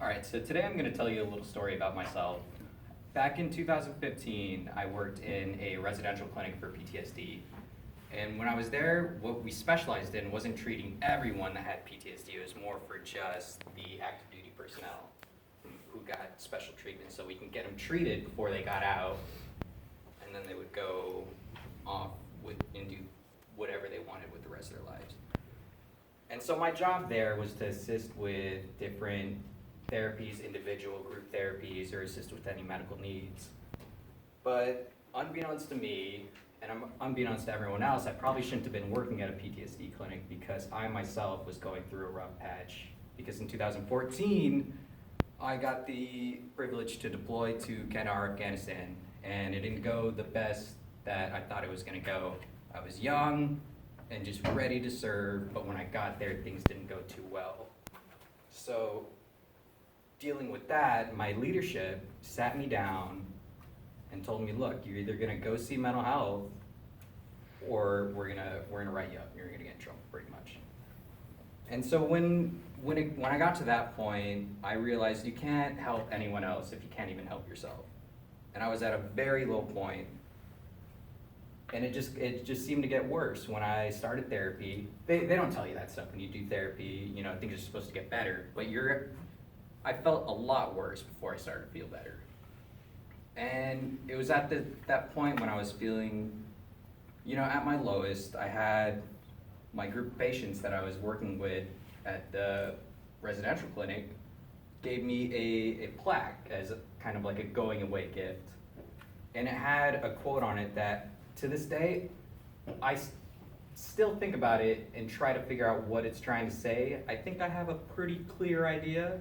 All right, so today I'm going to tell you a little story about myself. Back in 2015, I worked in a residential clinic for PTSD. And when I was there, what we specialized in wasn't treating everyone that had PTSD. It was more for just the active duty personnel who got special treatment so we can get them treated before they got out. And then they would go off and do whatever they wanted with the rest of their lives. And so my job there was to assist with different therapies, individual group therapies, or assist with any medical needs. But unbeknownst to me, and unbeknownst to everyone else, I probably shouldn't have been working at a PTSD clinic because I myself was going through a rough patch. Because in 2014, I got the privilege to deploy to Kandahar, Afghanistan, and it didn't go the best that I thought it was gonna go. I was young and just ready to serve, but when I got there, things didn't go too well. So, dealing with that, my leadership sat me down and told me, look, you're either gonna go see mental health or we're gonna write you up, you're gonna get in trouble, pretty much. And so when I got to that point, I realized you can't help anyone else if you can't even help yourself. And I was at a very low point, and it just seemed to get worse. When I started therapy, they don't tell you that stuff when you do therapy, you know, things are supposed to get better, but I felt a lot worse before I started to feel better. And it was at that point when I was feeling, you know, at my lowest. I had my group of patients that I was working with at the residential clinic gave me a plaque as kind of like a going away gift. And it had a quote on it that, to this day, I still think about it and try to figure out what it's trying to say. I think I have a pretty clear idea.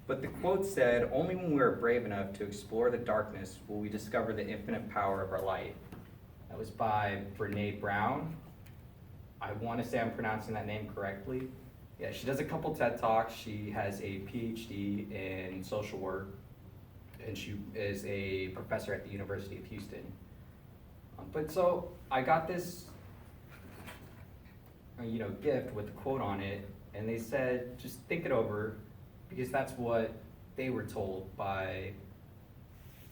But the quote said, "Only when we are brave enough to explore the darkness will we discover the infinite power of our light." That was by Brené Brown. I want to say I'm pronouncing that name correctly. Yeah, she does a couple TED Talks. She has a PhD in social work, and she is a professor at the University of Houston. But so I got this, gift with a quote on it, and they said, just think it over, because that's what they were told by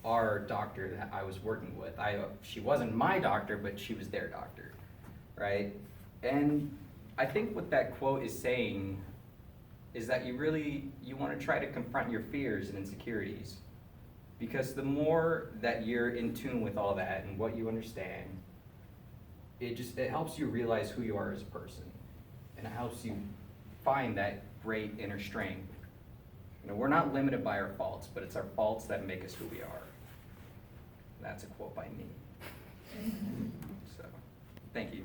our doctor that I was working with. She wasn't my doctor, but she was their doctor, right? And I think what that quote is saying is that you want to try to confront your fears and insecurities, because the more that you're in tune with all that and what you understand, it helps you realize who you are as a person, and it helps you find that great inner strength. You know, we're not limited by our faults, but it's our faults that make us who we are. That's a quote by me. So, thank you.